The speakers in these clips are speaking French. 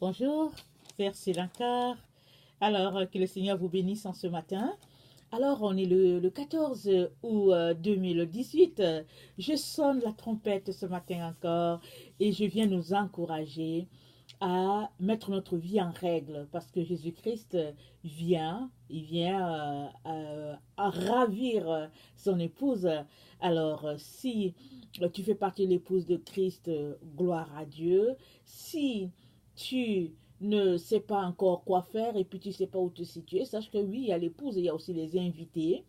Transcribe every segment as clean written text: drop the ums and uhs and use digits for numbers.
Bonjour, Père Sélankar. Alors, que le Seigneur vous bénisse en ce matin. Alors, on est le 14 août 2018. Je sonne la trompette ce matin encore et je viens nous encourager à mettre notre vie en règle parce que Jésus-Christ il vient à ravir son épouse. Alors, si tu fais partie de l'épouse de Christ, gloire à Dieu. Si tu ne sais pas encore quoi faire et puis tu ne sais pas où te situer, sache que oui, il y a l'épouse et il y a aussi les invités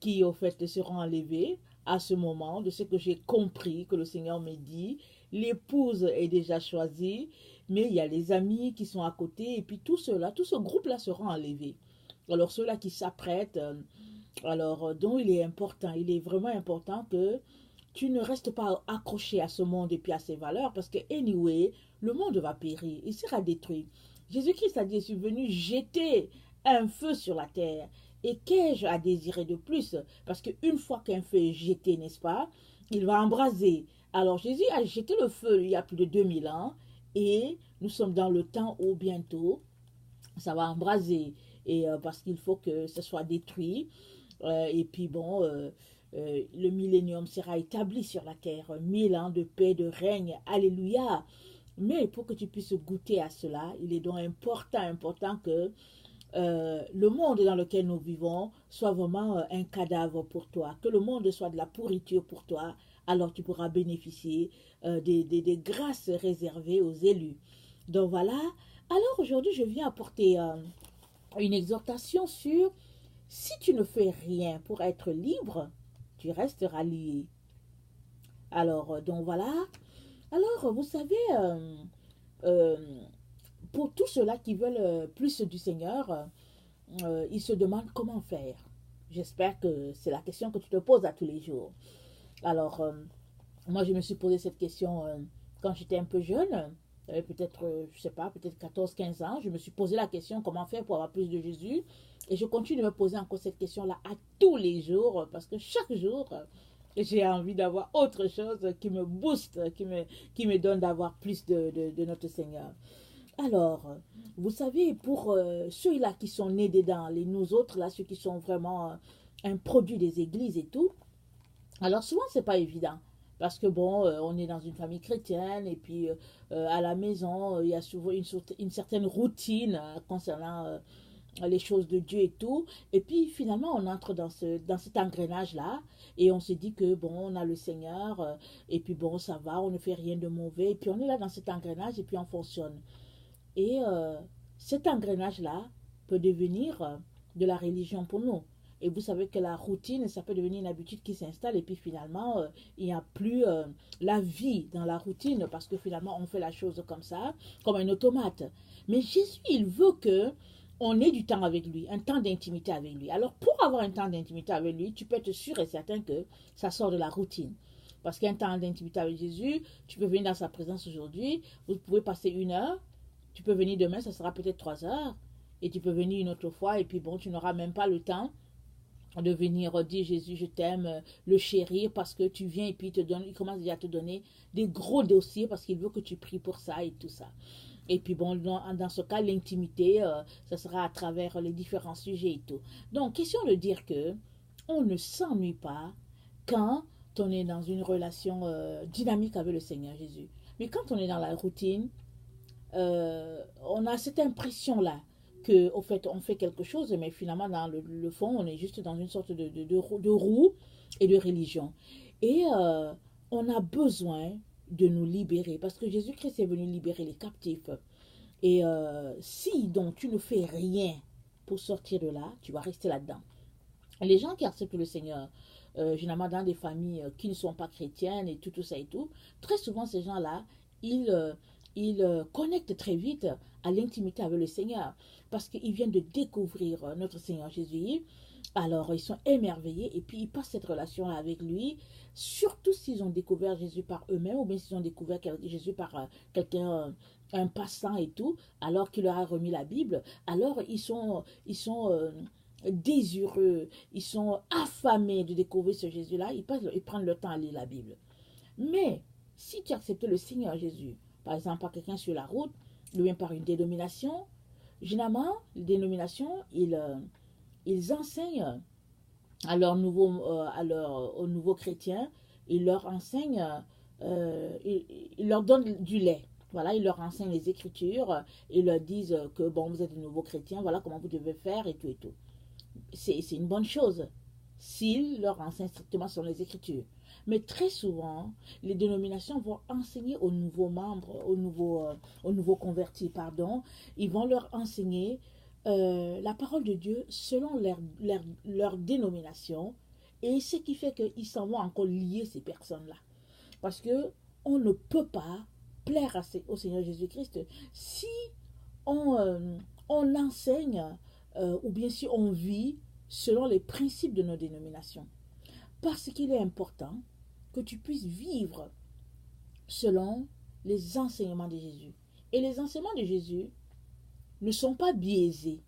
qui, au fait, seront enlevés à ce moment, de ce que j'ai compris, que le Seigneur me dit. L'épouse est déjà choisie, mais il y a les amis qui sont à côté, et puis tout cela, tout ce groupe-là sera enlevé. Alors ceux-là qui s'apprêtent, donc il est vraiment important que tu ne restes pas accroché à ce monde et puis à ses valeurs, parce que, anyway, le monde va périr, il sera détruit. Jésus-Christ a dit, je suis venu jeter un feu sur la terre. Et qu'ai-je à désirer de plus? Parce qu'une fois qu'un feu est jeté, n'est-ce pas, il va embraser. Alors Jésus a jeté le feu il y a plus de 2000 ans, et nous sommes dans le temps où bientôt ça va embraser. Et parce qu'il faut que ce soit détruit. Et puis bon, le millénium sera établi sur la terre. 1000 ans de paix, de règne. Alléluia. Mais pour que tu puisses goûter à cela, il est donc important que le monde dans lequel nous vivons soit vraiment un cadavre pour toi, que le monde soit de la pourriture pour toi, alors tu pourras bénéficier des grâces réservées aux élus. Donc voilà, alors aujourd'hui je viens apporter une exhortation sur si tu ne fais rien pour être libre, tu resteras lié. Alors, donc voilà. Alors, vous savez, euh, pour tous ceux-là qui veulent plus du Seigneur, ils se demandent comment faire. J'espère que c'est la question que tu te poses à tous les jours. Alors, moi, je me suis posé cette question quand j'étais un peu jeune, peut-être, je sais pas, peut-être 14 15 ans. Je me suis posé la question comment faire pour avoir plus de Jésus. Et je continue de me poser encore cette question-là à tous les jours, parce que chaque jour, j'ai envie d'avoir autre chose qui me booste, qui me donne d'avoir plus de notre Seigneur. Alors, vous savez, pour ceux-là qui sont nés dedans, nous autres, là, ceux qui sont vraiment un produit des églises et tout, alors souvent, c'est pas évident. Parce que bon, on est dans une famille chrétienne et puis à la maison, il y a souvent une certaine routine concernant les choses de Dieu et tout. Et puis finalement, on entre dans cet engrenage-là et on se dit que bon, on a le Seigneur et puis bon, ça va, on ne fait rien de mauvais. Et puis on est là dans cet engrenage et puis on fonctionne. Et cet engrenage-là peut devenir de la religion pour nous. Et vous savez que la routine, ça peut devenir une habitude qui s'installe et puis finalement, il n'y a plus la vie dans la routine parce que finalement, on fait la chose comme ça, comme un automate. Mais Jésus, il veut que on ait du temps avec lui, un temps d'intimité avec lui. Alors, pour avoir un temps d'intimité avec lui, tu peux être sûr et certain que ça sort de la routine. Parce qu'un temps d'intimité avec Jésus, tu peux venir dans sa présence aujourd'hui, vous pouvez passer 1 heure, tu peux venir demain, ça sera peut-être 3 heures. Et tu peux venir une autre fois. Et puis bon, tu n'auras même pas le temps de venir dire Jésus, je t'aime, le chérir, parce que tu viens et puis il commence déjà à te donner des gros dossiers parce qu'il veut que tu pries pour ça et tout ça. Et puis bon, dans ce cas, l'intimité, ça sera à travers les différents sujets et tout. Donc, question de dire que on ne s'ennuie pas quand on est dans une relation dynamique avec le Seigneur Jésus. Mais quand on est dans la routine, on a cette impression-là que, au fait, on fait quelque chose, mais finalement, dans le fond, on est juste dans une sorte de roue et de religion. Et on a besoin de nous libérer, parce que Jésus-Christ est venu libérer les captifs. Et si donc tu ne fais rien pour sortir de là, tu vas rester là-dedans. Les gens qui acceptent le Seigneur, généralement dans des familles qui ne sont pas chrétiennes et tout ça et tout, très souvent ces gens-là, ils connectent très vite à l'intimité avec le Seigneur parce qu'ils viennent de découvrir notre Seigneur Jésus. Alors ils sont émerveillés et puis ils passent cette relation-là avec lui, surtout s'ils ont découvert Jésus par eux-mêmes ou bien s'ils ont découvert Jésus par quelqu'un, un passant et tout, alors qu'il leur a remis la Bible. Alors ils sont désireux, ils sont affamés de découvrir ce Jésus-là, ils prennent le temps à lire la Bible. Mais si tu acceptes le Seigneur Jésus, par exemple par quelqu'un sur la route, ou bien par une dénomination, généralement, les dénominations, ils enseignent à aux nouveaux chrétiens, ils leur enseignent, ils leur donnent du lait. Voilà, ils leur enseignent les Écritures, ils leur disent que, bon, vous êtes de nouveaux chrétiens, voilà comment vous devez faire et tout et tout. C'est une bonne chose s'ils leur enseignent strictement sur les Écritures. Mais très souvent, les dénominations vont enseigner aux nouveaux membres, aux nouveaux convertis, pardon, ils vont leur enseigner la parole de Dieu selon leur dénomination, et ce qui fait qu'ils s'en vont encore lier ces personnes-là. Parce que on ne peut pas plaire au Seigneur Jésus-Christ si on enseigne ou bien si on vit selon les principes de nos dénominations. Parce qu'il est important que tu puisses vivre selon les enseignements de Jésus. Et les enseignements de Jésus ne sont pas biaisés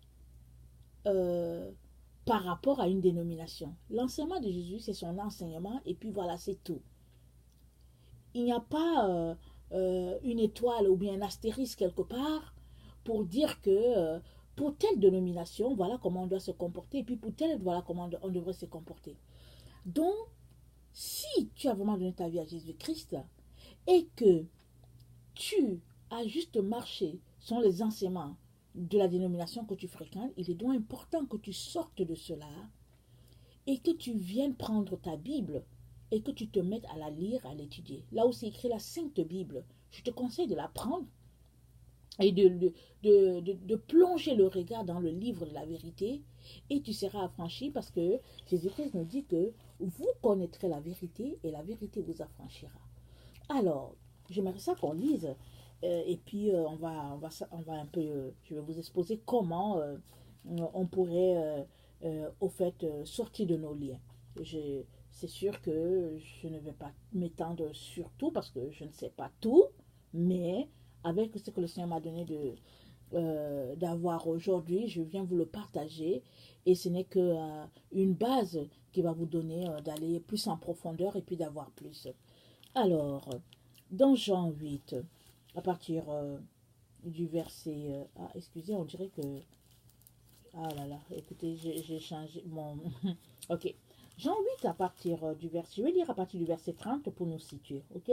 par rapport à une dénomination. L'enseignement de Jésus, c'est son enseignement et puis voilà, c'est tout. Il n'y a pas une étoile ou bien un astérisque quelque part pour dire que pour telle dénomination, voilà comment on doit se comporter, et puis pour telle, voilà comment on devrait se comporter. Donc, si tu as vraiment donné ta vie à Jésus-Christ et que tu as juste marché selon les enseignements de la dénomination que tu fréquentes, il est donc important que tu sortes de cela et que tu viennes prendre ta Bible et que tu te mettes à la lire, à l'étudier. Là où c'est écrit la Sainte Bible, je te conseille de la prendre et de plonger le regard dans le livre de la vérité, et tu seras affranchi parce que Jésus-Christ nous dit que vous connaîtrez la vérité et la vérité vous affranchira. Alors, j'aimerais ça qu'on lise et puis on va un peu, je vais vous exposer comment on pourrait au fait sortir de nos liens. C'est sûr que je ne vais pas m'étendre sur tout parce que je ne sais pas tout, mais avec ce que le Seigneur m'a donné d'avoir aujourd'hui, je viens vous le partager, et ce n'est que une base qui va vous donner d'aller plus en profondeur et puis d'avoir plus. Alors, dans Jean 8, à partir du verset... excusez, on dirait que... Ah là là, écoutez, j'ai changé mon... Ok. Jean 8, à partir du verset... Je vais lire à partir du verset 30 pour nous situer, ok?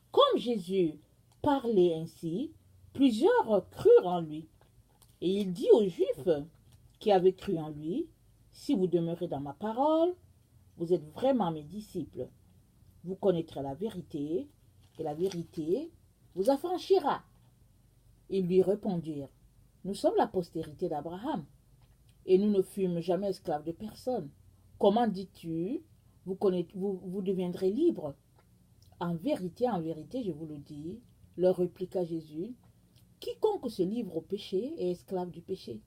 Comme Jésus parlait ainsi, plusieurs crurent en lui. Et il dit aux Juifs qui avaient cru en lui, si vous demeurez dans ma parole, vous êtes vraiment mes disciples. Vous connaîtrez la vérité, et la vérité vous affranchira. Ils lui répondirent, nous sommes la postérité d'Abraham, et nous ne fûmes jamais esclaves de personne. Comment dis-tu, vous deviendrez libres? En vérité, je vous le dis, leur répliqua Jésus, quiconque se livre au péché est esclave du péché.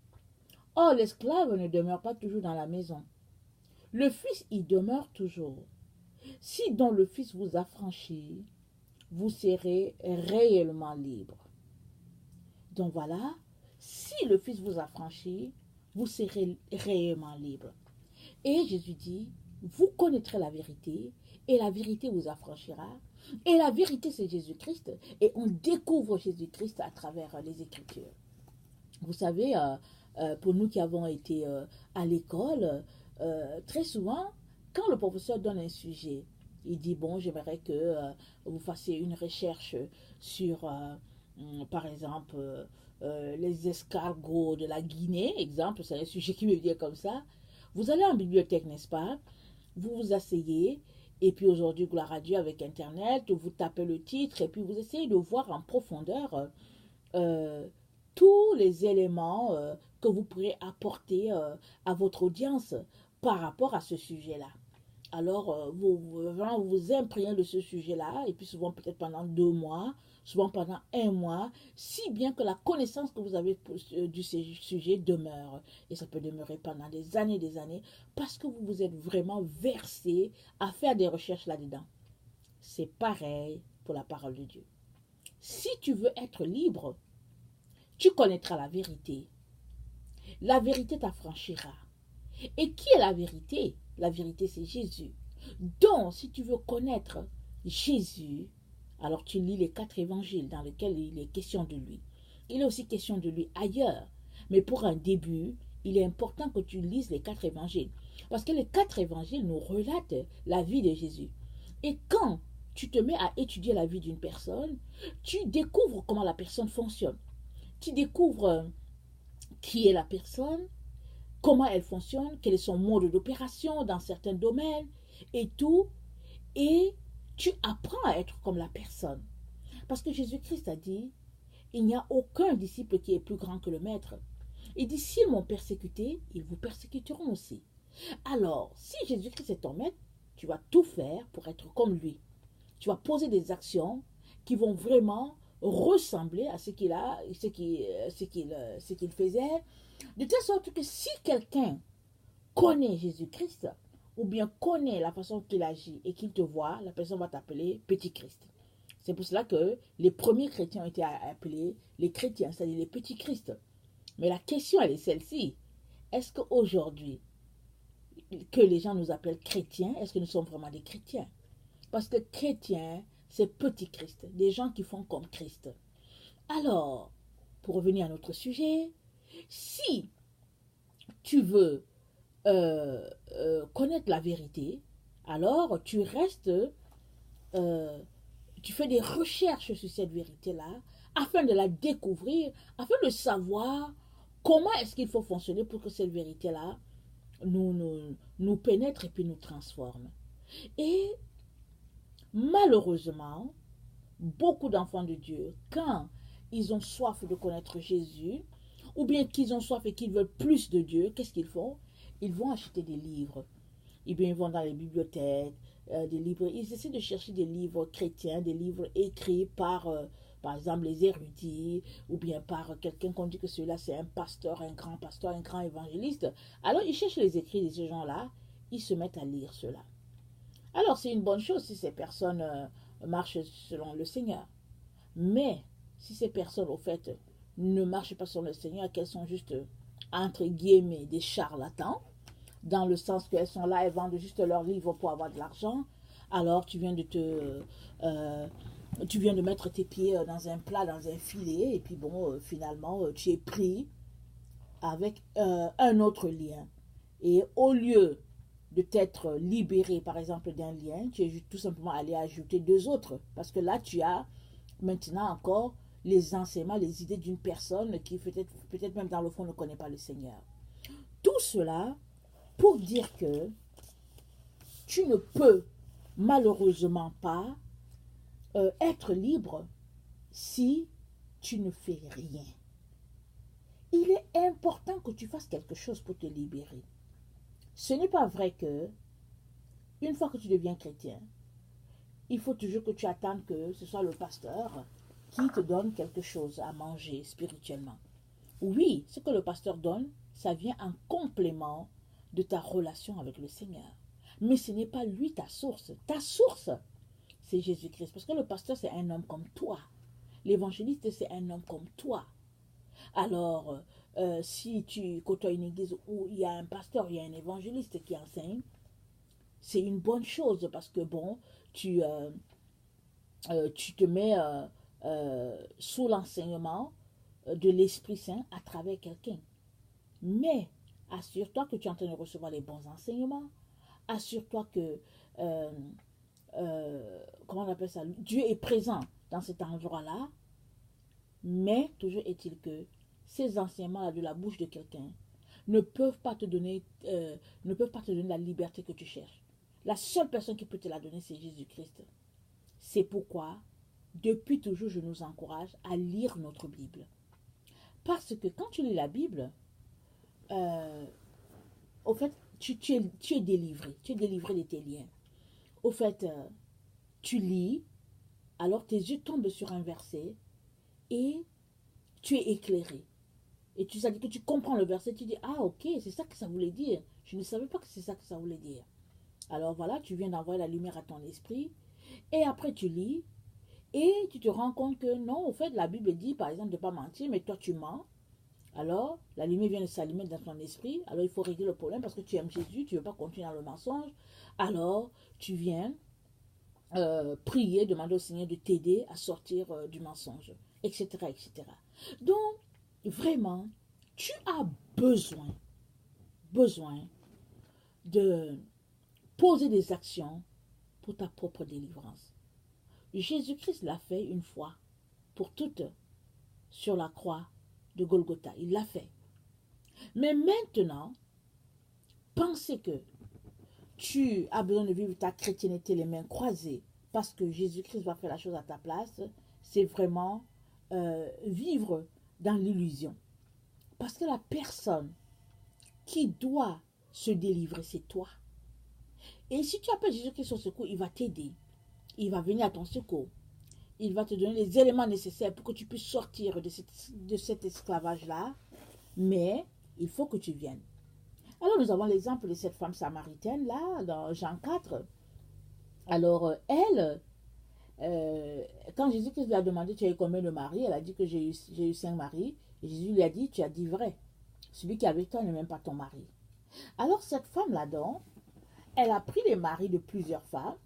Or, l'esclave ne demeure pas toujours dans la maison. Le Fils y demeure toujours. Si donc le Fils vous affranchit, vous serez réellement libre. Donc voilà, si le Fils vous affranchit, vous serez réellement libre. Et Jésus dit, vous connaîtrez la vérité, et la vérité vous affranchira. Et la vérité, c'est Jésus-Christ, et on découvre Jésus-Christ à travers les Écritures. Vous savez, pour nous qui avons été à l'école, très souvent, quand le professeur donne un sujet, il dit, bon, j'aimerais que vous fassiez une recherche sur, par exemple, les escargots de la Guinée, exemple, c'est un sujet qui me vient comme ça. Vous allez en bibliothèque, n'est-ce pas? Vous vous asseyez, et puis aujourd'hui, gloire à Dieu, avec Internet, vous tapez le titre, et puis vous essayez de voir en profondeur tous les éléments que vous pourrez apporter à votre audience par rapport à ce sujet-là. Alors, vous imprégnez de ce sujet-là, et puis souvent peut-être pendant 2 mois, souvent pendant 1 mois, si bien que la connaissance que vous avez du sujet demeure. Et ça peut demeurer pendant des années, parce que vous vous êtes vraiment versé à faire des recherches là-dedans. C'est pareil pour la parole de Dieu. Si tu veux être libre, tu connaîtras la vérité. La vérité t'affranchira. Et qui est la vérité? La vérité, c'est Jésus. Donc, si tu veux connaître Jésus, Alors tu lis les 4 évangiles dans lesquels il est question de lui. Il est aussi question de lui ailleurs. Mais pour un début, il est important que tu lises les 4 évangiles. Parce que les 4 évangiles nous relatent la vie de Jésus. Et quand tu te mets à étudier la vie d'une personne, tu découvres comment la personne fonctionne. Tu découvres qui est la personne, comment elle fonctionne, quel est son mode d'opération dans certains domaines et tout. Et tu apprends à être comme la personne. Parce que Jésus-Christ a dit, il n'y a aucun disciple qui est plus grand que le maître. Il dit, s'ils m'ont persécuté, ils vous persécuteront aussi. Alors, si Jésus-Christ est ton maître, tu vas tout faire pour être comme lui. Tu vas poser des actions qui vont vraiment ressembler à ce qu'il faisait, de telle sorte que si quelqu'un connaît Jésus-Christ, ou bien connaît la façon qu'il agit et qu'il te voit, la personne va t'appeler Petit Christ. C'est pour cela que les premiers chrétiens ont été appelés les chrétiens, c'est-à-dire les petits Christ. Mais la question, elle est celle-ci. Est-ce qu'aujourd'hui, que les gens nous appellent chrétiens, est-ce que nous sommes vraiment des chrétiens? Parce que chrétien, c'est petit Christ, des gens qui font comme Christ. Alors, pour revenir à notre sujet, si tu veux connaître la vérité, alors tu restes, tu fais des recherches sur cette vérité-là, afin de la découvrir, afin de savoir comment est-ce qu'il faut fonctionner pour que cette vérité-là nous pénètre et puis nous transforme. Et malheureusement, beaucoup d'enfants de Dieu, quand ils ont soif de connaître Jésus, ou bien qu'ils ont soif et qu'ils veulent plus de Dieu, qu'est-ce qu'ils font? Ils vont acheter des livres. Et bien, ils vont dans les bibliothèques, des livres. Ils essaient de chercher des livres chrétiens, des livres écrits par exemple, les érudits, ou bien par quelqu'un qu'on dit que celui-là, c'est un pasteur, un grand évangéliste. Alors, ils cherchent les écrits de ces gens-là, ils se mettent à lire cela. Alors, c'est une bonne chose si ces personnes marchent selon le Seigneur. Mais, si ces personnes, au fait, ne marchent pas selon le Seigneur, qu'elles sont juste, entre guillemets, des charlatans, dans le sens qu'elles sont là, elles vendent juste leurs livres pour avoir de l'argent, alors tu viens de mettre tes pieds dans un plat, dans un filet, et puis bon, finalement, tu es pris avec un autre lien. Et au lieu de t'être libéré, par exemple, d'un lien, tu es tout simplement allé ajouter 2 autres. Parce que là, tu as maintenant encore les enseignements, les idées d'une personne qui peut-être même dans le fond ne connaît pas le Seigneur. Tout cela pour dire que tu ne peux malheureusement pas être libre si tu ne fais rien. Il est important que tu fasses quelque chose pour te libérer. Ce n'est pas vrai que, une fois que tu deviens chrétien, il faut toujours que tu attendes que ce soit le pasteur qui te donne quelque chose à manger spirituellement. Oui, ce que le pasteur donne, ça vient en complément de ta relation avec le Seigneur. Mais ce n'est pas lui ta source. Ta source, c'est Jésus-Christ. Parce que le pasteur, c'est un homme comme toi. L'évangéliste, c'est un homme comme toi. Alors, si tu côtoies une église où il y a un pasteur, il y a un évangéliste qui enseigne, c'est une bonne chose parce que bon, tu te mets sous l'enseignement de l'Esprit Saint à travers quelqu'un. Mais assure-toi que tu es en train de recevoir les bons enseignements. Assure-toi que, comment on appelle ça, Dieu est présent dans cet endroit-là. Mais toujours est-il que ces enseignements de la bouche de quelqu'un ne peuvent pas te donner la liberté que tu cherches. La seule personne qui peut te la donner, c'est Jésus-Christ. C'est pourquoi, depuis toujours, je nous encourage à lire notre Bible. Parce que quand tu lis la Bible, au fait, tu es délivré. Tu es délivré de tes liens. Au fait, tu lis, alors tes yeux tombent sur un verset et tu es éclairé. Et tu sais que tu comprends le verset, tu dis, ah ok, c'est ça que ça voulait dire. Je ne savais pas que c'est ça que ça voulait dire. Alors voilà, tu viens d'envoyer la lumière à ton esprit. Et après tu lis. Et tu te rends compte que non, au fait, la Bible dit, par exemple, de ne pas mentir, mais toi tu mens. Alors, la lumière vient de s'allumer dans ton esprit. Alors, il faut régler le problème parce que tu aimes Jésus, tu ne veux pas continuer dans le mensonge. Alors, tu viens prier, demander au Seigneur de t'aider à sortir du mensonge, etc., etc. Donc, vraiment, tu as besoin de poser des actions pour ta propre délivrance. Jésus-Christ l'a fait une fois pour toutes sur la croix de Golgotha. Il l'a fait. Mais maintenant, penser que tu as besoin de vivre ta chrétienté les mains croisées parce que Jésus-Christ va faire la chose à ta place, c'est vraiment vivre dans l'illusion. Parce que la personne qui doit se délivrer, c'est toi. Et si tu appelles Jésus-Christ au secours, il va t'aider. Il va venir à ton secours. Il va te donner les éléments nécessaires pour que tu puisses sortir de cet esclavage-là. Mais il faut que tu viennes. Alors nous avons l'exemple de cette femme samaritaine là, dans Jean 4. Alors elle, quand Jésus-Christ lui a demandé tu as eu combien de maris, elle a dit que j'ai eu 5 maris. Et Jésus lui a dit tu as dit vrai. Celui qui est avec toi n'est même pas ton mari. Alors cette femme là-dedans, elle a pris les maris de plusieurs femmes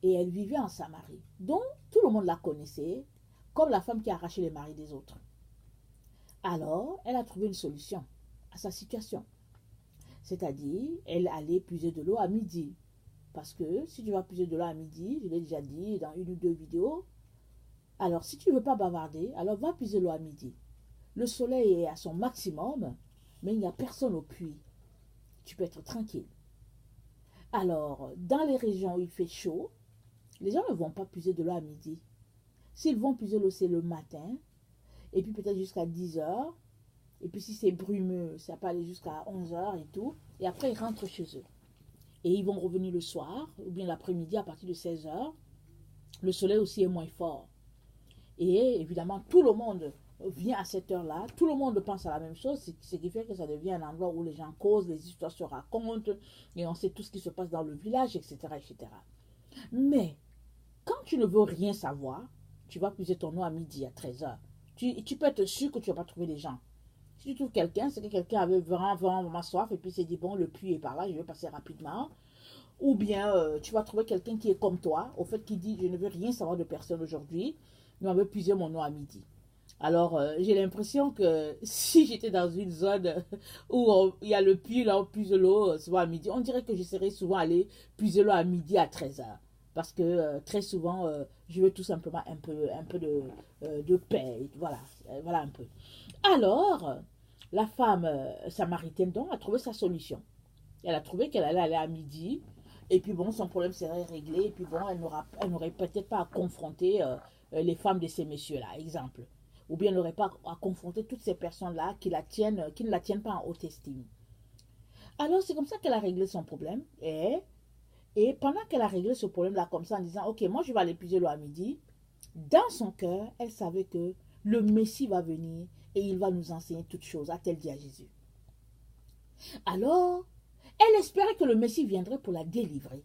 et elle vivait en Samarie. Donc tout le monde la connaissait comme la femme qui a arraché les maris des autres. Alors elle a trouvé une solution à sa situation. C'est-à-dire, elle allait puiser de l'eau à midi. Parce que si tu vas puiser de l'eau à midi, je l'ai déjà dit dans une ou deux vidéos, alors si tu ne veux pas bavarder, alors va puiser l'eau à midi. Le soleil est à son maximum, mais il n'y a personne au puits. Tu peux être tranquille. Alors, dans les régions où il fait chaud, les gens ne vont pas puiser de l'eau à midi. S'ils vont puiser l'eau, c'est le matin, et puis peut-être jusqu'à 10 heures. Et puis si c'est brumeux, ça peut aller jusqu'à 11 heures et tout. Et après, ils rentrent chez eux. Et ils vont revenir le soir, ou bien l'après-midi à partir de 16 heures. Le soleil aussi est moins fort. Et évidemment, tout le monde vient à cette heure-là. Tout le monde pense à la même chose. Ce qui fait que ça devient un endroit où les gens causent, les histoires se racontent. Et on sait tout ce qui se passe dans le village, etc., etc. Mais, quand tu ne veux rien savoir, tu vas puiser ton eau à midi, à 13 heures. Tu peux être sûr que tu ne vas pas trouver les gens. Si tu trouves quelqu'un, c'est que quelqu'un avait vraiment soif et puis s'est dit, bon, le puits est par là, je vais passer rapidement. Ou bien tu vas trouver quelqu'un qui est comme toi, au fait qui dit, je ne veux rien savoir de personne aujourd'hui, mais on veut puiser mon eau à midi. Alors, j'ai l'impression que si j'étais dans une zone où il y a le puits, là, on puise l'eau souvent à midi, on dirait que je serais souvent allé puiser l'eau à midi à 13 heures. Parce que très souvent, je veux tout simplement un peu de paix. Voilà, voilà un peu. Alors, la femme samaritaine, donc, a trouvé sa solution. Elle a trouvé qu'elle allait aller à midi. Et puis, bon, son problème serait réglé. Et puis, bon, elle n'aurait peut-être pas à confronter les femmes de ces messieurs-là, exemple. Ou bien elle n'aurait pas à confronter toutes ces personnes-là qui ne la tiennent pas en haute estime. Alors, c'est comme ça qu'elle a réglé son problème. Et pendant qu'elle a réglé ce problème-là comme ça, en disant, ok, moi, je vais aller puiser l'eau à midi, dans son cœur, elle savait que le Messie va venir et il va nous enseigner toutes choses, a-t-elle dit à Jésus. Alors, elle espérait que le Messie viendrait pour la délivrer.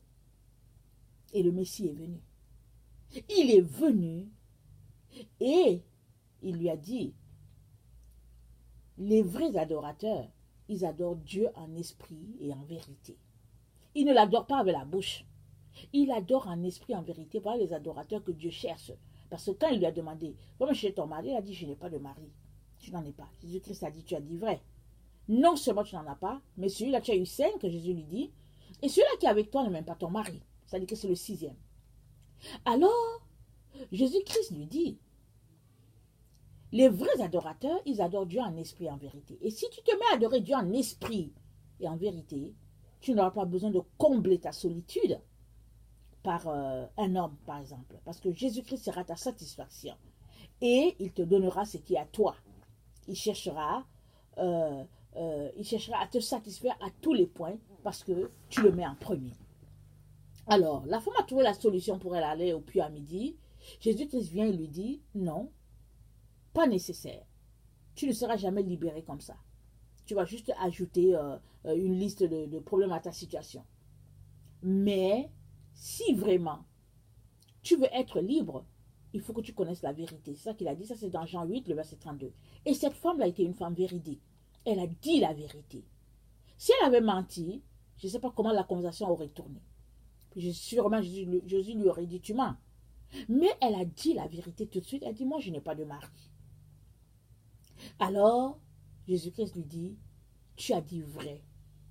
Et le Messie est venu. Il est venu et il lui a dit, les vrais adorateurs, ils adorent Dieu en esprit et en vérité. Ils ne l'adorent pas avec la bouche. Ils adorent en esprit et en vérité. Voilà les adorateurs que Dieu cherche. Parce que quand il lui a demandé, va chez ton mari, il a dit, je n'ai pas de mari. Tu n'en es pas. Jésus-Christ a dit, tu as dit vrai. Non seulement tu n'en as pas, mais celui-là, tu as eu 5, que Jésus lui dit. Et celui-là qui est avec toi n'est même pas ton mari. C'est-à-dire que c'est le 6e. Alors, Jésus-Christ lui dit, les vrais adorateurs, ils adorent Dieu en esprit et en vérité. Et si tu te mets à adorer Dieu en esprit et en vérité, tu n'auras pas besoin de combler ta solitude par un homme, par exemple. Parce que Jésus-Christ sera ta satisfaction. Et il te donnera ce qui est à toi. Il cherchera à te satisfaire à tous les points parce que tu le mets en premier. Alors, la femme a trouvé la solution pour elle aller au puits à midi. Jésus-Christ vient et lui dit, non, pas nécessaire. Tu ne seras jamais libéré comme ça. Tu vas juste ajouter une liste de problèmes à ta situation. Mais si vraiment tu veux être libre, il faut que tu connaisses la vérité. C'est ça qu'il a dit, ça c'est dans Jean 8, le verset 32. Et cette femme-là était une femme véridique. Elle a dit la vérité. Si elle avait menti, je ne sais pas comment la conversation aurait tourné. Sûrement, Jésus lui aurait dit, tu mens. Mais elle a dit la vérité tout de suite. Elle dit, moi, je n'ai pas de mari. Alors, Jésus-Christ lui dit, tu as dit vrai.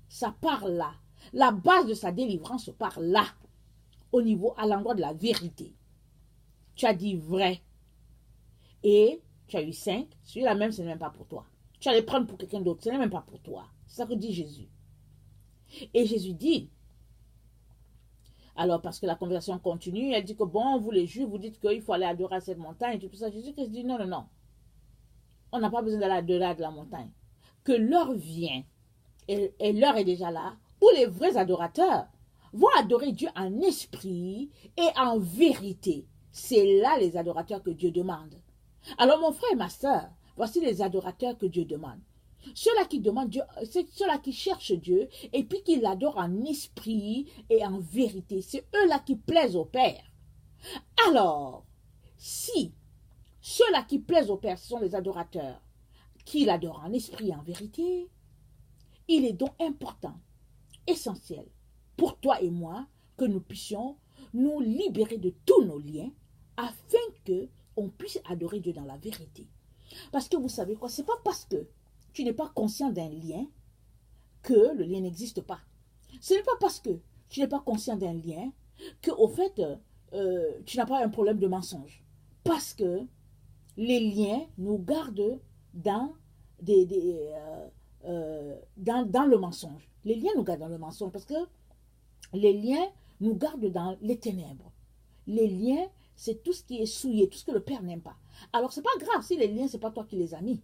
Ça part là. La base de sa délivrance part là, au niveau, à l'endroit de la vérité. Tu as dit vrai. Et tu as eu 5. Celui-là même, ce n'est même pas pour toi. Tu allais prendre pour quelqu'un d'autre, ce n'est même pas pour toi. C'est ça que dit Jésus. Et Jésus dit, alors parce que la conversation continue, elle dit que bon, vous les Juifs, vous dites qu'il faut aller adorer à cette montagne et tout ça. Jésus-Christ dit non, non, non. On n'a pas besoin d'aller adorer de la montagne. Que l'heure vient, et l'heure est déjà là, où les vrais adorateurs vont adorer Dieu en esprit et en vérité. C'est là les adorateurs que Dieu demande. Alors mon frère et ma soeur, voici les adorateurs que Dieu demande. Ceux-là qui demandent Dieu, c'est ceux-là qui cherchent Dieu et puis qui l'adorent en esprit et en vérité. C'est eux-là qui plaisent au Père. Alors, si ceux-là qui plaisent au Père, ce sont les adorateurs qui l'adorent en esprit et en vérité, il est donc important, essentiel pour toi et moi que nous puissions nous libérer de tous nos liens afin que on puisse adorer Dieu dans la vérité. Parce que vous savez quoi, c'est pas parce que tu n'es pas conscient d'un lien que le lien n'existe pas. Ce n'est pas parce que tu n'es pas conscient d'un lien que, au fait, tu n'as pas un problème de mensonge. Parce que les liens nous gardent dans, dans le mensonge. Les liens nous gardent dans le mensonge parce que les liens nous gardent dans les ténèbres. Les liens, c'est tout ce qui est souillé, tout ce que le Père n'aime pas. Alors, c'est pas grave si les liens, c'est pas toi qui les as mis.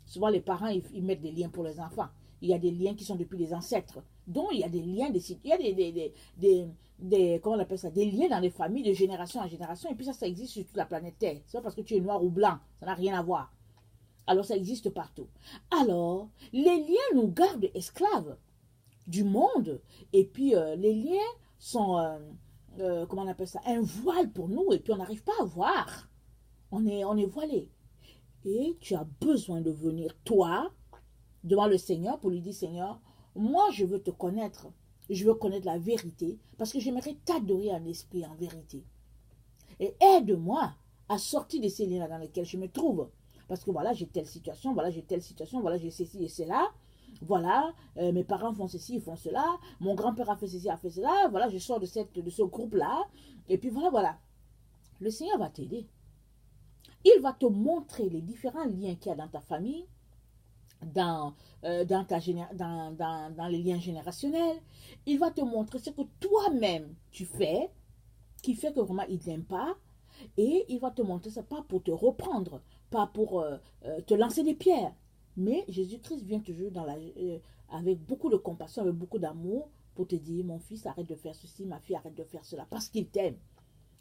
Souvent, les parents, ils mettent des liens pour les enfants. Il y a des liens qui sont depuis les ancêtres. Donc, il y a des liens, il y a comment on appelle ça, des liens dans les familles de génération en génération. Et puis ça existe sur toute la planète Terre. C'est pas parce que tu es noir ou blanc. Ça n'a rien à voir. Alors, ça existe partout. Alors, les liens nous gardent esclaves du monde. Et puis, les liens sont, comment on appelle ça, un voile pour nous. Et puis, on n'arrive pas à voir. On est voilé. Et tu as besoin de venir, toi, devant le Seigneur pour lui dire, Seigneur, moi je veux te connaître. Je veux connaître la vérité parce que j'aimerais t'adorer en esprit, en vérité. Et aide-moi à sortir de ces liens dans lesquels je me trouve. Parce que voilà, j'ai telle situation, voilà, j'ai telle situation, voilà, j'ai ceci et cela. Voilà, mes parents font ceci, ils font cela. Mon grand-père a fait ceci, a fait cela. Voilà, je sors de ce groupe-là. Et puis voilà. Le Seigneur va t'aider. Il va te montrer les différents liens qu'il y a dans ta famille, dans les liens générationnels. Il va te montrer ce que toi-même tu fais, qui fait que vraiment il ne t'aime pas. Et il va te montrer ça, pas pour te reprendre, pas pour te lancer des pierres. Mais Jésus-Christ vient toujours avec beaucoup de compassion, avec beaucoup d'amour, pour te dire, mon fils, arrête de faire ceci, ma fille, arrête de faire cela, parce qu'il t'aime.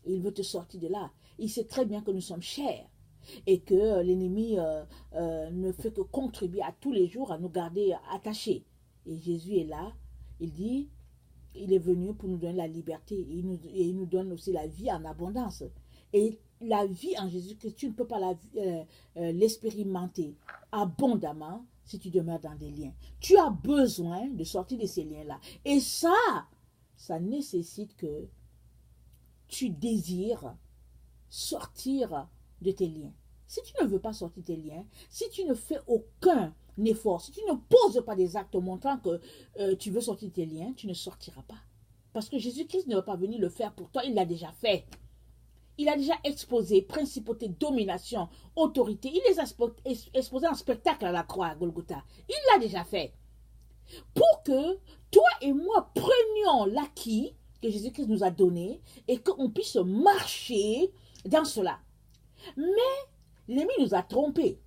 Il veut te sortir de là. Il sait très bien que nous sommes chers et que l'ennemi ne fait que contribuer à tous les jours à nous garder attachés. Et Jésus est là. Il dit, il est venu pour nous donner la liberté et il nous donne aussi la vie en abondance. Et la vie en Jésus-Christ, tu ne peux pas l'expérimenter abondamment si tu demeures dans des liens. Tu as besoin de sortir de ces liens-là. Et ça nécessite que tu désires sortir de tes liens. Si tu ne veux pas sortir de tes liens, si tu ne fais aucun effort, si tu ne poses pas des actes montrant que tu veux sortir de tes liens, tu ne sortiras pas. Parce que Jésus-Christ ne va pas venir le faire pour toi, il l'a déjà fait. Il a déjà exposé principauté, domination, autorité. Il les a exposés en spectacle à la croix à Golgotha. Il l'a déjà fait. Pour que toi et moi prenions l'acquis que Jésus-Christ nous a donné et qu'on puisse marcher dans cela. Mais l'ennemi nous a trompés.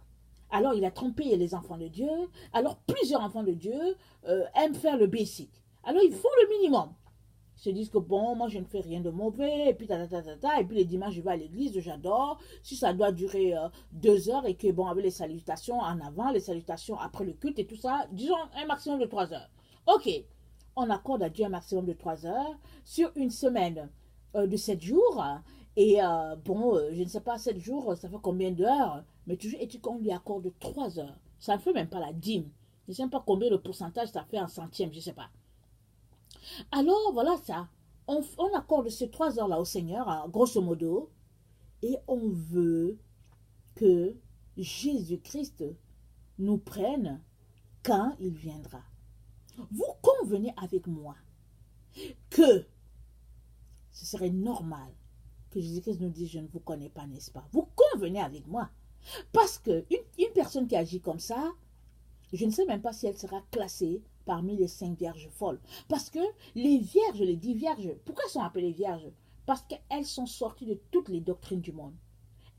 Alors il a trompé les enfants de Dieu. Alors plusieurs enfants de Dieu aiment faire le basic. Alors ils font le minimum. Ils se disent que bon, moi je ne fais rien de mauvais, et puis et puis les dimanches je vais à l'église, j'adore. Si ça doit durer 2 heures et que bon, avec les salutations en avant, les salutations après le culte et tout ça, disons un maximum de 3 heures. Ok, on accorde à Dieu un maximum de 3 heures sur une semaine de 7 jours. Et je ne sais pas, 7 jours, ça fait combien d'heures? Mais toujours est-il qu'on lui accorde 3 heures. Ça ne fait même pas la dîme. Je ne sais pas combien de pourcentage ça fait en centième, je ne sais pas. Alors, voilà ça. on accorde ces 3 heures-là au Seigneur, hein, grosso modo, et on veut que Jésus-Christ nous prenne quand il viendra. Vous convenez avec moi que ce serait normal que Jésus-Christ nous dise « Je ne vous connais pas, n'est-ce pas ?» Vous convenez avec moi. Parce qu'une personne qui agit comme ça, je ne sais même pas si elle sera classée parmi les 5 vierges folles. Parce que les vierges, les 10 vierges, pourquoi elles sont appelées vierges? Parce qu'elles sont sorties de toutes les doctrines du monde.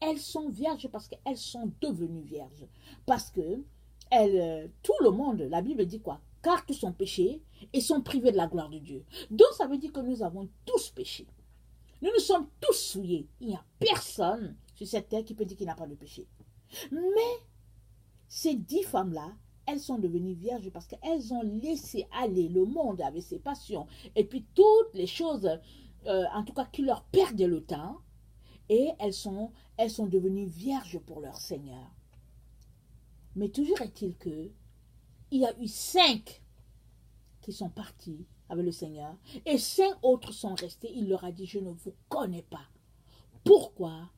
Elles sont vierges parce qu'elles sont devenues vierges. Parce que tout le monde, la Bible dit quoi? Car tous sont péchés et sont privés de la gloire de Dieu. Donc ça veut dire que nous avons tous péché. Nous sommes tous souillés. Il n'y a personne sur cette terre qui peut dire qu'il n'a pas de péché. Mais ces 10 femmes-là, elles sont devenues vierges parce qu'elles ont laissé aller le monde avec ses passions et puis toutes les choses, en tout cas, qui leur perdaient le temps. Et elles sont devenues vierges pour leur Seigneur. Mais toujours est-il que il y a eu 5 qui sont partis avec le Seigneur et 5 autres sont restés. Il leur a dit, je ne vous connais pas. Pourquoi?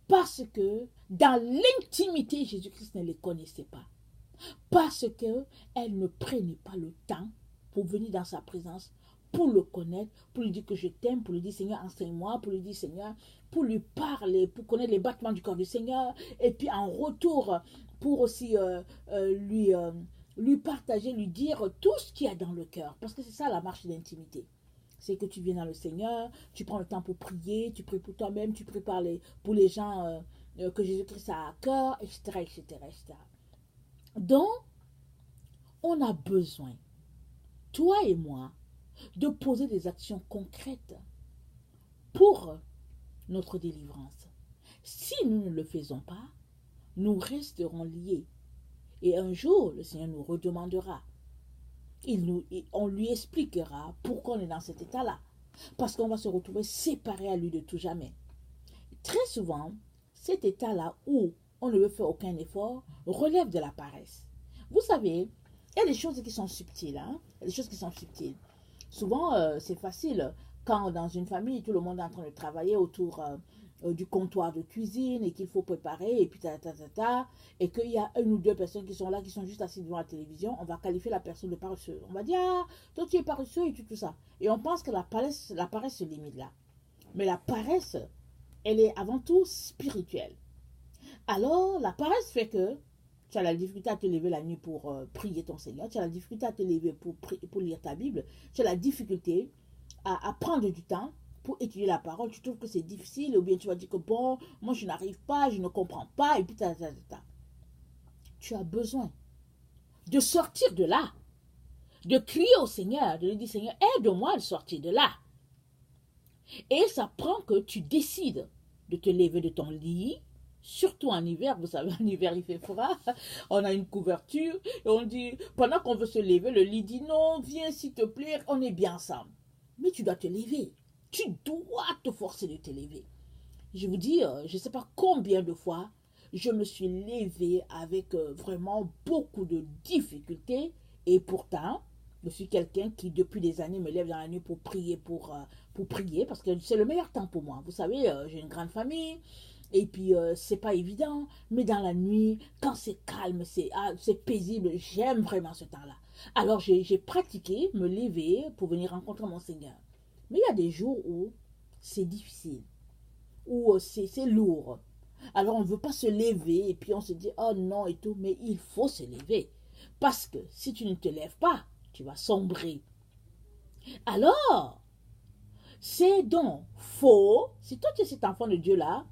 Parce que dans l'intimité, Jésus-Christ ne les connaissait pas. Parce qu'elles ne prenaient pas le temps pour venir dans sa présence, pour le connaître, pour lui dire que je t'aime, pour lui dire Seigneur, enseigne-moi, pour lui dire Seigneur, pour lui parler, pour connaître les battements du corps du Seigneur, et puis en retour, pour aussi lui partager, lui dire tout ce qu'il y a dans le cœur. Parce que c'est ça la marche d'intimité. C'est que tu viens dans le Seigneur, tu prends le temps pour prier, tu pries pour toi-même, tu pries pour les gens que Jésus-Christ a à cœur, etc., etc., etc. Donc, on a besoin, toi et moi, de poser des actions concrètes pour notre délivrance. Si nous ne le faisons pas, nous resterons liés. Et un jour, le Seigneur nous redemandera. On lui expliquera pourquoi on est dans cet état-là. Parce qu'on va se retrouver séparés à lui de tout jamais. Très souvent, cet état-là où on ne veut faire aucun effort relève de la paresse. Vous savez, il y a des choses qui sont subtiles. Hein? Il y a des choses qui sont subtiles. Souvent, c'est facile. Quand dans une famille, tout le monde est en train de travailler autour du comptoir de cuisine et qu'il faut préparer et puis et qu'il y a 1 ou 2 personnes qui sont là, qui sont juste assises devant la télévision, on va qualifier la personne de paresseuse. On va dire, ah, toi tu es paresseux et tout ça. Et on pense que la paresse se limite là. Mais la paresse, elle est avant tout spirituelle. Alors, la paresse fait que tu as la difficulté à te lever la nuit pour prier ton Seigneur, tu as la difficulté à te lever pour lire ta Bible, tu as la difficulté à prendre du temps pour étudier la parole, tu trouves que c'est difficile, ou bien tu vas dire que bon, moi je n'arrive pas, je ne comprends pas, et puis tu as besoin de sortir de là, de crier au Seigneur, de lui dire Seigneur, aide-moi à sortir de là. Et ça prend que tu décides de te lever de ton lit, surtout en hiver, vous savez, en hiver il fait froid, on a une couverture, et on dit, pendant qu'on veut se lever, le lit dit non, viens s'il te plaît, on est bien ensemble. Mais tu dois te lever, tu dois te forcer de te lever. Je vous dis, je ne sais pas combien de fois, je me suis levée avec vraiment beaucoup de difficultés, et pourtant, je suis quelqu'un qui depuis des années me lève dans la nuit pour prier, parce que c'est le meilleur temps pour moi. Vous savez, j'ai une grande famille, et puis c'est pas évident, mais dans la nuit, quand c'est calme, c'est paisible, j'aime vraiment ce temps-là. Alors j'ai pratiqué me lever pour venir rencontrer mon Seigneur. Mais il y a des jours où c'est difficile, où c'est lourd. Alors on ne veut pas se lever et puis on se dit oh non et tout, mais il faut se lever. Parce que si tu ne te lèves pas, tu vas sombrer. Alors, c'est donc faux, si toi tu es cet enfant de Dieu-là,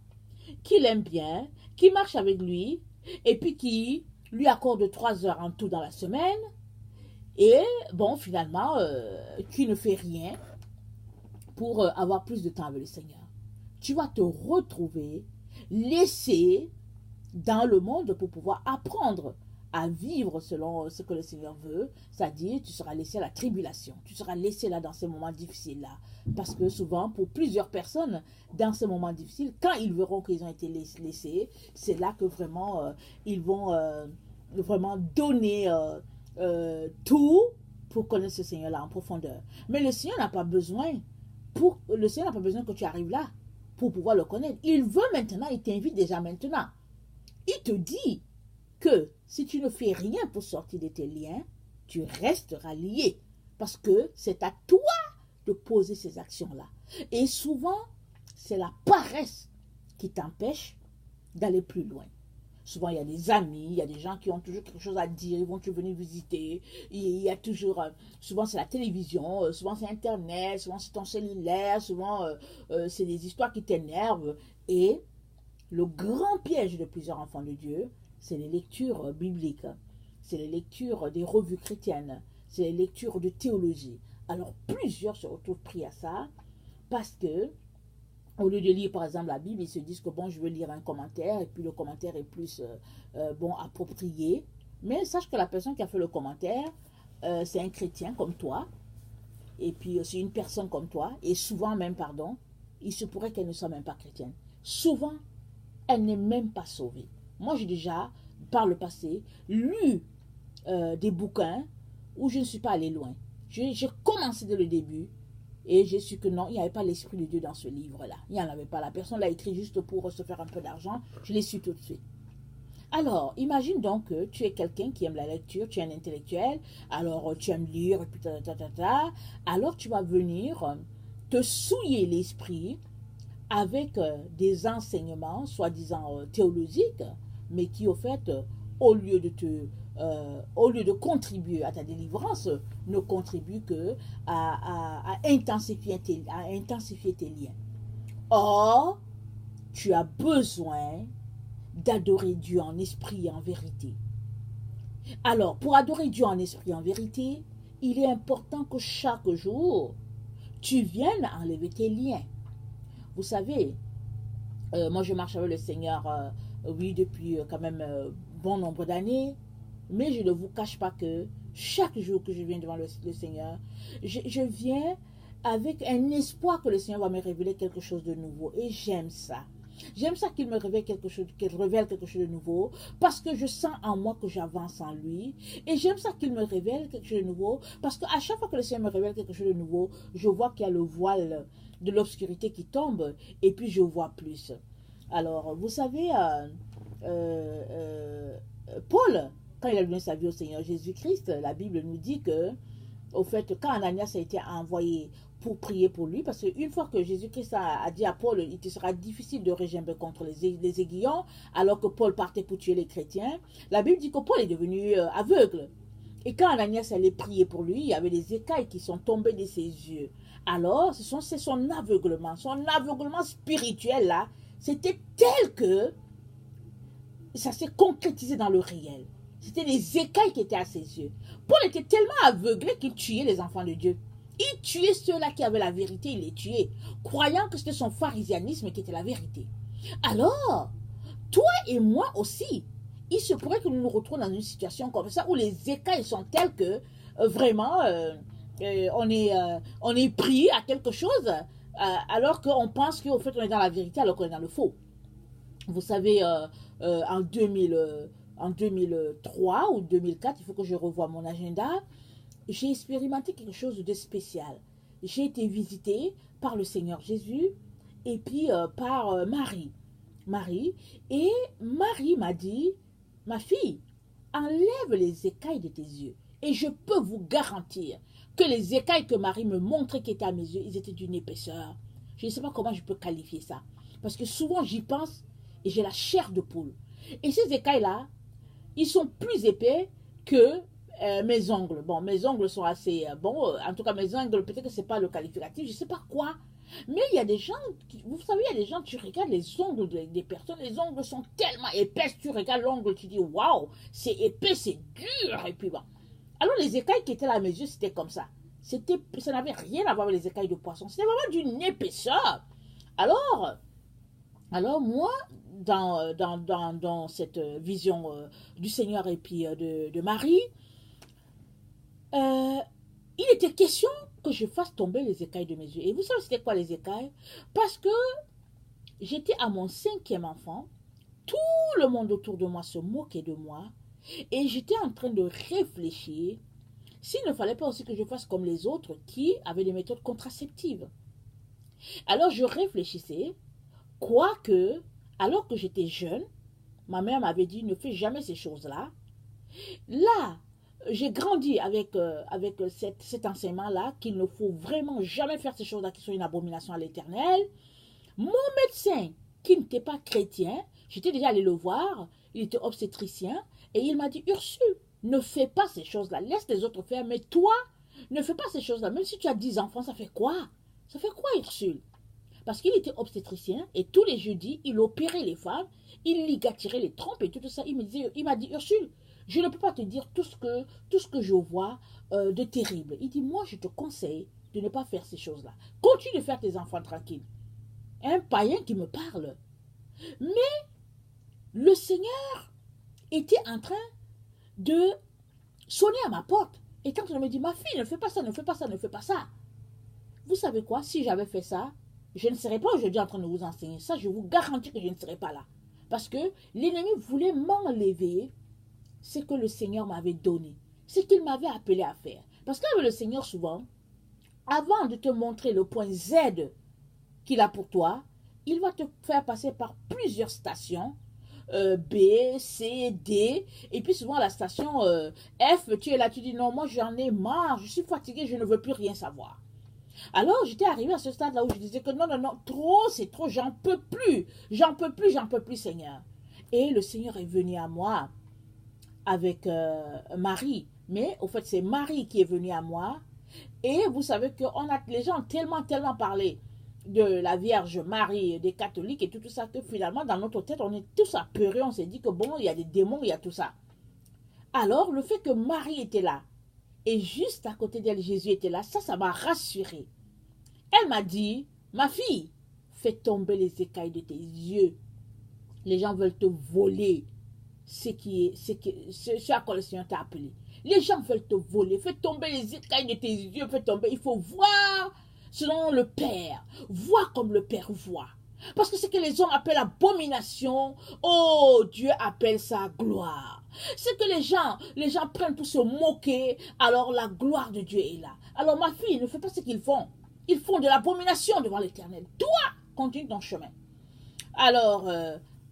qui l'aime bien, qui marche avec lui, et puis qui lui accorde 3 heures en tout dans la semaine, et bon, finalement, qui ne fait rien pour avoir plus de temps avec le Seigneur. Tu vas te retrouver laissé dans le monde pour pouvoir apprendre à vivre selon ce que le Seigneur veut, c'est-à-dire tu seras laissé à la tribulation, tu seras laissé là dans ces moments difficiles-là. Parce que souvent, pour plusieurs personnes, dans ces moments difficiles, quand ils verront qu'ils ont été laissés, c'est là que vraiment, ils vont vraiment donner tout pour connaître ce Seigneur-là en profondeur. Mais le Seigneur n'a pas besoin Le Seigneur n'a pas besoin que tu arrives là pour pouvoir le connaître. Il veut maintenant, il t'invite déjà maintenant. Il te dit que si tu ne fais rien pour sortir de tes liens, tu resteras lié. Parce que c'est à toi de poser ces actions-là. Et souvent, c'est la paresse qui t'empêche d'aller plus loin. Souvent, il y a des amis, il y a des gens qui ont toujours quelque chose à dire, ils vont te venir visiter. Il y a toujours, souvent c'est la télévision, souvent c'est Internet, souvent c'est ton cellulaire, souvent c'est des histoires qui t'énervent. Et le grand piège de plusieurs enfants de Dieu, c'est les lectures bibliques, c'est les lectures des revues chrétiennes, c'est les lectures de théologie. Alors plusieurs se retrouvent pris à ça parce que au lieu de lire par exemple la Bible, ils se disent que bon, je veux lire un commentaire et puis le commentaire est plus bon, approprié. Mais sache que la personne qui a fait le commentaire, c'est un chrétien comme toi, et puis c'est une personne comme toi, et souvent même, pardon, il se pourrait qu'elle ne soit même pas chrétienne. Souvent, elle n'est même pas sauvée. Moi, j'ai déjà, par le passé, lu des bouquins où je ne suis pas allée loin. J'ai commencé dès le début, et j'ai su que non, il n'y avait pas l'Esprit de Dieu dans ce livre-là. Il n'y en avait pas. La personne l'a écrit juste pour se faire un peu d'argent. Je l'ai su tout de suite. Alors, imagine donc que tu es quelqu'un qui aime la lecture, tu es un intellectuel, alors tu aimes lire, et puis alors tu vas venir te souiller l'esprit avec des enseignements, soi-disant théologiques, mais qui au fait, au lieu de contribuer à ta délivrance, ne contribuent que à intensifier tes liens. Or, tu as besoin d'adorer Dieu en esprit et en vérité. Alors, pour adorer Dieu en esprit et en vérité, il est important que chaque jour, tu viennes enlever tes liens. Vous savez, moi je marche avec le Seigneur, oui, depuis quand même bon nombre d'années, mais je ne vous cache pas que chaque jour que je viens devant le Seigneur, je viens avec un espoir que le Seigneur va me révéler quelque chose de nouveau. Et j'aime ça. J'aime ça qu'il me révèle quelque chose, qu'il révèle quelque chose de nouveau, parce que je sens en moi que j'avance en lui. Et j'aime ça qu'il me révèle quelque chose de nouveau, parce qu'à chaque fois que le Seigneur me révèle quelque chose de nouveau, je vois qu'il y a le voile de l'obscurité qui tombe, et puis je vois plus. Alors, vous savez, Paul, quand il a donné sa vie au Seigneur Jésus-Christ, la Bible nous dit que, au fait, quand Ananias a été envoyé pour prier pour lui, parce qu'une fois que Jésus-Christ a dit à Paul, il te sera difficile de régimber contre les aiguillons, alors que Paul partait pour tuer les chrétiens, la Bible dit que Paul est devenu aveugle. Et quand Ananias allait prier pour lui, il y avait des écailles qui sont tombées de ses yeux. Alors, c'est son aveuglement spirituel là, c'était tel que ça s'est concrétisé dans le réel. C'était les écailles qui étaient à ses yeux. Paul était tellement aveuglé qu'il tuait les enfants de Dieu. Il tuait ceux-là qui avaient la vérité, il les tuait, croyant que c'était son pharisianisme qui était la vérité. Alors, toi et moi aussi, il se pourrait que nous nous retrouvions dans une situation comme ça où les écailles sont telles que vraiment on est pris à quelque chose alors qu'on pense qu'au fait on est dans la vérité alors qu'on est dans le faux. Vous savez, en 2003 ou 2004, il faut que je revoie mon agenda, j'ai expérimenté quelque chose de spécial. J'ai été visitée par le Seigneur Jésus et puis par Marie. Et Marie m'a dit, ma fille, enlève les écailles de tes yeux. Et je peux vous garantir que les écailles que Marie me montrait qui étaient à mes yeux, ils étaient d'une épaisseur. Je ne sais pas comment je peux qualifier ça. Parce que souvent j'y pense et j'ai la chair de poule. Et ces écailles-là, ils sont plus épais que mes ongles. Bon, mes ongles sont assez bon. En tout cas, mes ongles, peut-être que ce n'est pas le qualificatif, je ne sais pas quoi. Mais il y a des gens, vous savez, il y a des gens, tu regardes les ongles des personnes, les ongles sont tellement épais, tu regardes l'ongle, tu dis, waouh, c'est épais, c'est dur. Et puis bon. Alors les écailles qui étaient là à mes yeux, c'était comme ça. Ça n'avait rien à voir avec les écailles de poisson. C'était vraiment d'une épaisseur. Alors moi, dans cette vision du Seigneur et puis de Marie, il était question que je fasse tomber les écailles de mes yeux. Et vous savez c'était quoi les écailles? Parce que j'étais à mon 5e enfant, tout le monde autour de moi se moquait de moi, et j'étais en train de réfléchir s'il ne fallait pas aussi que je fasse comme les autres qui avaient des méthodes contraceptives. Alors je réfléchissais, quoique, alors que j'étais jeune, ma mère m'avait dit ne fais jamais ces choses-là. Là, j'ai grandi avec cet enseignement-là qu'il ne faut vraiment jamais faire ces choses-là qui sont une abomination à l'Éternel. Mon médecin, qui n'était pas chrétien, j'étais déjà allé le voir, il était obstétricien, et il m'a dit, Ursule, ne fais pas ces choses-là, laisse les autres faire, mais toi, ne fais pas ces choses-là. Même si tu as 10 enfants, ça fait quoi? Ça fait quoi, Ursule? Parce qu'il était obstétricien, et tous les jeudis, il opérait les femmes, il ligaturait les trompes et tout ça. Il m'a dit, Ursule, je ne peux pas te dire tout ce que je vois de terrible. Il dit, moi, je te conseille de ne pas faire ces choses-là. Continue de faire tes enfants tranquilles. Un païen qui me parle. Mais le Seigneur était en train de sonner à ma porte. Et quand il me dit, ma fille, ne fais pas ça, ne fais pas ça, ne fais pas ça. Vous savez quoi? Si j'avais fait ça, je ne serais pas aujourd'hui en train de vous enseigner ça. Je vous garantis que je ne serais pas là. Parce que l'ennemi voulait m'enlever ce que le Seigneur m'avait donné. Ce qu'il m'avait appelé à faire. Parce qu'avec le Seigneur, souvent, avant de te montrer le point Z qu'il a pour toi, il va te faire passer par plusieurs stations, B, C, D, et puis souvent la station F, tu es là, tu dis non, moi j'en ai marre, je suis fatigué, je ne veux plus rien savoir. Alors j'étais arrivé à ce stade-là où je disais que non, non, non, trop, c'est trop, j'en peux plus, j'en peux plus, j'en peux plus, Seigneur. Et le Seigneur est venu à moi avec Marie, mais au fait c'est Marie qui est venue à moi, et vous savez que les gens ont tellement parlé de la Vierge Marie, des catholiques et tout ça, que finalement, dans notre tête, on est tous apeurés, on s'est dit que bon, il y a des démons, il y a tout ça. Alors, le fait que Marie était là, et juste à côté d'elle, Jésus était là, ça m'a rassurée. Elle m'a dit, ma fille, fais tomber les écailles de tes yeux. Les gens veulent te voler ce à quoi le Seigneur t'a appelé. Les gens veulent te voler, fais tomber les écailles de tes yeux, fais tomber, il faut voir selon le Père. Vois comme le Père voit. Parce que ce que les hommes appellent abomination, oh, Dieu appelle ça gloire. C'est que les gens prennent pour se moquer, alors la gloire de Dieu est là. Alors ma fille, ne fais pas ce qu'ils font. Ils font de l'abomination devant l'Éternel. Toi, continue ton chemin. Alors,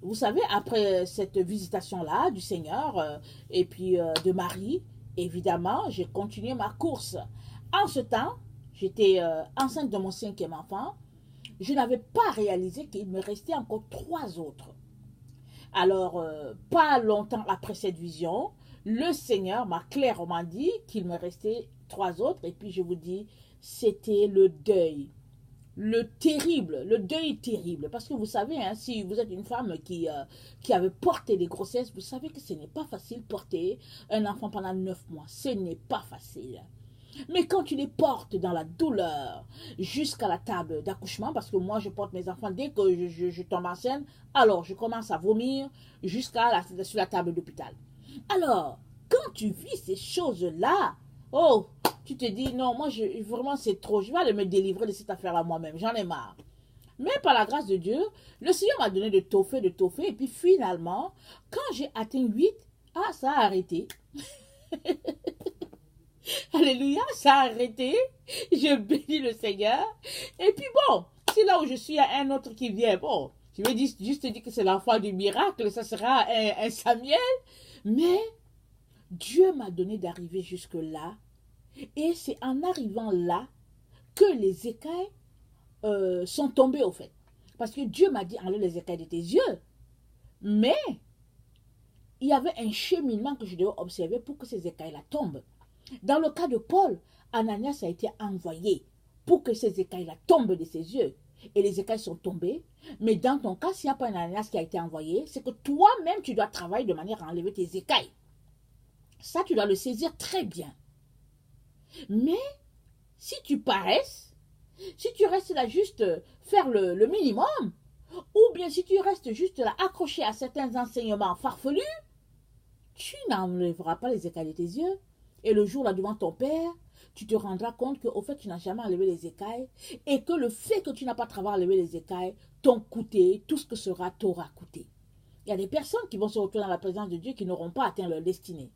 vous savez, après cette visitation-là du Seigneur et puis de Marie, évidemment, j'ai continué ma course. En ce temps, j'étais enceinte de mon 5e enfant. Je n'avais pas réalisé qu'il me restait encore 3 autres. Alors, pas longtemps après cette vision, le Seigneur m'a clairement dit qu'il me restait 3 autres. Et puis, je vous dis, c'était le deuil. Le deuil terrible. Parce que vous savez, hein, si vous êtes une femme qui avait porté des grossesses, vous savez que ce n'est pas facile de porter un enfant pendant 9 mois. Ce n'est pas facile. Mais quand tu les portes dans la douleur jusqu'à la table d'accouchement, parce que moi je porte mes enfants dès que je tombe enceinte, alors je commence à vomir sur la table d'hôpital. Alors, quand tu vis ces choses-là, oh, tu te dis non, moi vraiment c'est trop, je vais aller me délivrer de cette affaire-là moi-même, j'en ai marre. Mais par la grâce de Dieu, le Seigneur m'a donné de toffer, et puis finalement, quand j'ai atteint 8, ça a arrêté. Alléluia, ça a arrêté. Je bénis le Seigneur. Et puis bon, si là où je suis, il y a un autre qui vient, bon, je vais juste dire que c'est l'enfant du miracle, ça sera un Samuel. Mais Dieu m'a donné d'arriver jusque-là. Et c'est en arrivant là que les écailles sont tombées au fait. Parce que Dieu m'a dit, enlève les écailles de tes yeux. Mais il y avait un cheminement que je devais observer pour que ces écailles-là tombent. Dans le cas de Paul, Ananias a été envoyé pour que ces écailles-là tombent de ses yeux. Et les écailles sont tombées. Mais dans ton cas, s'il n'y a pas un Ananias qui a été envoyé, c'est que toi-même, tu dois travailler de manière à enlever tes écailles. Ça, tu dois le saisir très bien. Mais, si tu paresses, si tu restes là juste faire le minimum, ou bien si tu restes juste là accroché à certains enseignements farfelus, tu n'enlèveras pas les écailles de tes yeux. Et le jour là devant ton père, tu te rendras compte qu'au fait tu n'as jamais enlevé les écailles et que le fait que tu n'as pas travaillé à enlever les écailles t'ont coûté, tout ce que sera t'aura coûté. Il y a des personnes qui vont se retrouver dans la présence de Dieu qui n'auront pas atteint leur destinée.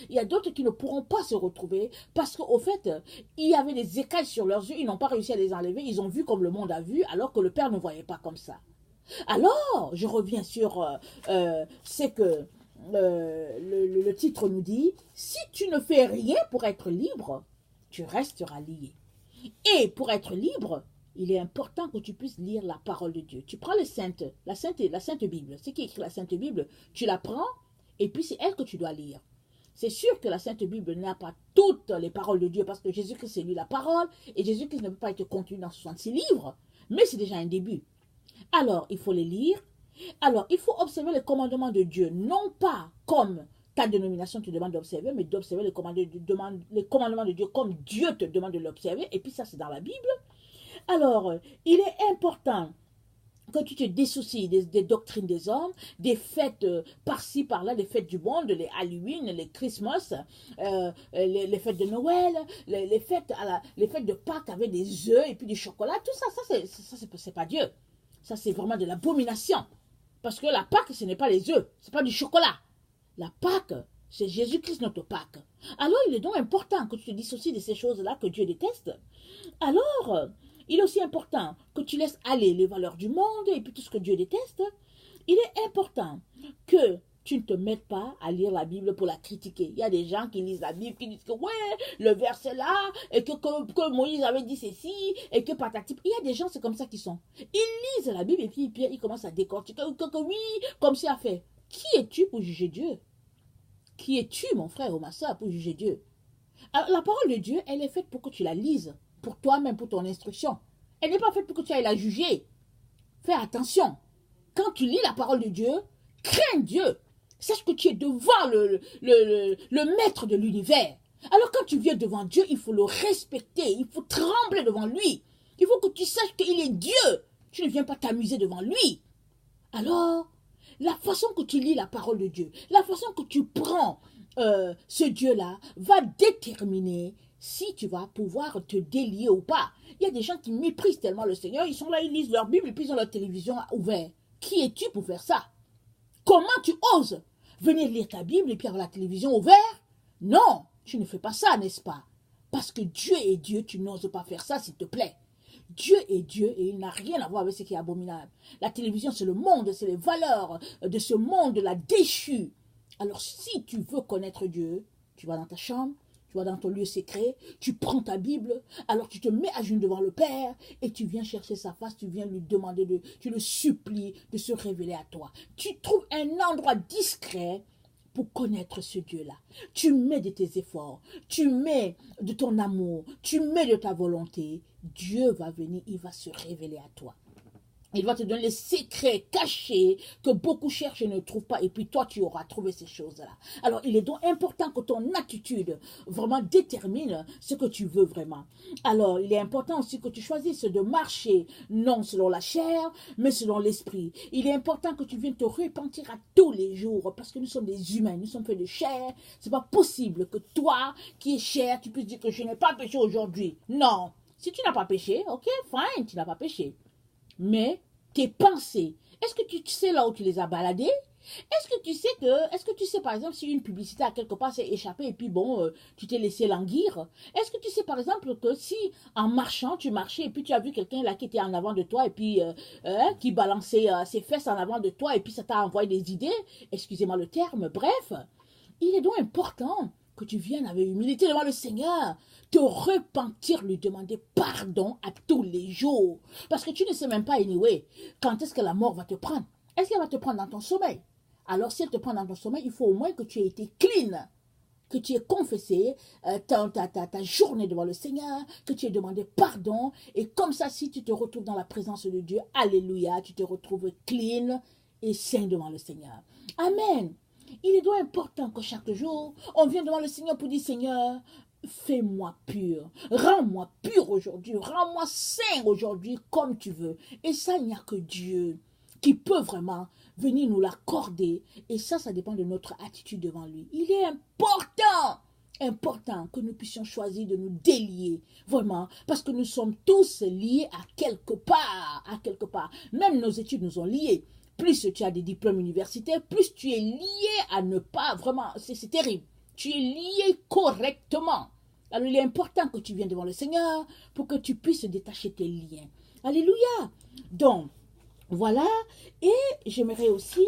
Il y a d'autres qui ne pourront pas se retrouver parce qu'au fait, il y avait des écailles sur leurs yeux, ils n'ont pas réussi à les enlever, ils ont vu comme le monde a vu, alors que le Père ne voyait pas comme ça. Alors, je reviens sur c'est que le titre nous dit, si tu ne fais rien pour être libre, tu resteras lié. Et pour être libre, il est important que tu puisses lire la parole de Dieu. Tu prends la Sainte Bible, ce qui est écrit la Sainte Bible, tu la prends et puis c'est elle que tu dois lire. C'est sûr que la Sainte Bible n'a pas toutes les paroles de Dieu parce que Jésus-Christ c'est lui la parole et Jésus-Christ ne peut pas être contenu dans 66 livres, mais c'est déjà un début. Alors, il faut les lire. Alors, il faut observer les commandements de Dieu, non pas comme ta dénomination te demande d'observer, mais d'observer les commandements de Dieu comme Dieu te demande de l'observer. Et puis ça, c'est dans la Bible. Alors, il est important que tu te dissoucies des doctrines des hommes, des fêtes par-ci, par-là, des fêtes du monde, les Halloween, les Christmas, les fêtes de Noël, les fêtes de Pâques avec des œufs et puis du chocolat, tout ça, c'est pas Dieu. Ça, c'est vraiment de l'abomination. Parce que la Pâque, ce n'est pas les œufs, ce n'est pas du chocolat. La Pâque, c'est Jésus-Christ notre Pâque. Alors, il est donc important que tu te dissocies de ces choses-là que Dieu déteste. Alors, il est aussi important que tu laisses aller les valeurs du monde et puis tout ce que Dieu déteste. Il est important que tu ne te mettes pas à lire la Bible pour la critiquer. Il y a des gens qui lisent la Bible, qui disent que ouais, le verset là, et que Moïse avait dit ceci, et que patati. Il y a des gens, c'est comme ça qu'ils sont. Ils lisent la Bible et puis ils commencent à décortiquer, que oui, comme ça a fait. Qui es-tu pour juger Dieu? Qui es-tu, mon frère ou ma soeur, pour juger Dieu? Alors, la parole de Dieu, elle est faite pour que tu la lises, pour toi-même, pour ton instruction. Elle n'est pas faite pour que tu ailles la juger. Fais attention. Quand tu lis la parole de Dieu, crains Dieu. Sache que tu es devant le maître de l'univers. Alors quand tu viens devant Dieu, il faut le respecter, il faut trembler devant lui. Il faut que tu saches qu'il est Dieu. Tu ne viens pas t'amuser devant lui. Alors, la façon que tu lis la parole de Dieu, la façon que tu prends ce Dieu-là va déterminer si tu vas pouvoir te délier ou pas. Il y a des gens qui méprisent tellement le Seigneur, ils sont là, ils lisent leur Bible et puis ils ont leur télévision ouverte. Qui es-tu pour faire ça? Comment tu oses venir lire ta Bible et puis avoir la télévision ouverte? Non, tu ne fais pas ça, n'est-ce pas? Parce que Dieu est Dieu, tu n'oses pas faire ça, s'il te plaît. Dieu est Dieu et il n'a rien à voir avec ce qui est abominable. La télévision, c'est le monde, c'est les valeurs de ce monde-là déchu. Alors, si tu veux connaître Dieu, tu vas dans ta chambre, tu vas dans ton lieu secret, tu prends ta Bible, alors tu te mets à genoux devant le Père et tu viens chercher sa face, tu viens lui demander, tu le supplies de se révéler à toi. Tu trouves un endroit discret pour connaître ce Dieu-là. Tu mets de tes efforts, tu mets de ton amour, tu mets de ta volonté. Dieu va venir, il va se révéler à toi. Il va te donner les secrets cachés que beaucoup cherchent et ne trouvent pas. Et puis toi, tu auras trouvé ces choses-là. Alors, il est donc important que ton attitude vraiment détermine ce que tu veux vraiment. Alors, il est important aussi que tu choisisses de marcher non selon la chair, mais selon l'esprit. Il est important que tu viennes te repentir à tous les jours parce que nous sommes des humains, nous sommes faits de chair. C'est pas possible que toi, qui es chair, tu puisses dire que je n'ai pas péché aujourd'hui. Non. Si tu n'as pas péché, ok, fine, tu n'as pas péché. Mais tes pensées, est-ce que tu sais là où tu les as baladées? Est-ce que tu sais par exemple si une publicité à quelque part s'est échappée et puis bon, tu t'es laissé languir? Est-ce que tu sais par exemple que si en marchant, tu marchais et puis tu as vu quelqu'un là qui était en avant de toi et puis qui balançait ses fesses en avant de toi et puis ça t'a envoyé des idées? Excusez-moi le terme, bref, il est donc important que tu viennes avec humilité devant le Seigneur, te repentir, lui demander pardon à tous les jours. Parce que tu ne sais même pas, anyway, quand est-ce que la mort va te prendre. Est-ce qu'elle va te prendre dans ton sommeil? Alors, si elle te prend dans ton sommeil, il faut au moins que tu aies été clean, que tu aies confessé ta journée devant le Seigneur, que tu aies demandé pardon. Et comme ça, si tu te retrouves dans la présence de Dieu, alléluia, tu te retrouves clean et saint devant le Seigneur. Amen. Il est donc important que chaque jour, on vienne devant le Seigneur pour dire, Seigneur, fais-moi pur, rends-moi pur aujourd'hui, rends-moi saint aujourd'hui comme tu veux. Et ça, il n'y a que Dieu qui peut vraiment venir nous l'accorder. Et ça dépend de notre attitude devant lui. Il est important que nous puissions choisir de nous délier, vraiment, parce que nous sommes tous liés à quelque part, Même nos études nous ont liés. Plus tu as des diplômes universitaires, plus tu es lié à ne pas, vraiment, c'est terrible. tu es lié correctement. Alors, il est important que tu viennes devant le Seigneur pour que tu puisses détacher tes liens. Alléluia. Donc, voilà. Et j'aimerais aussi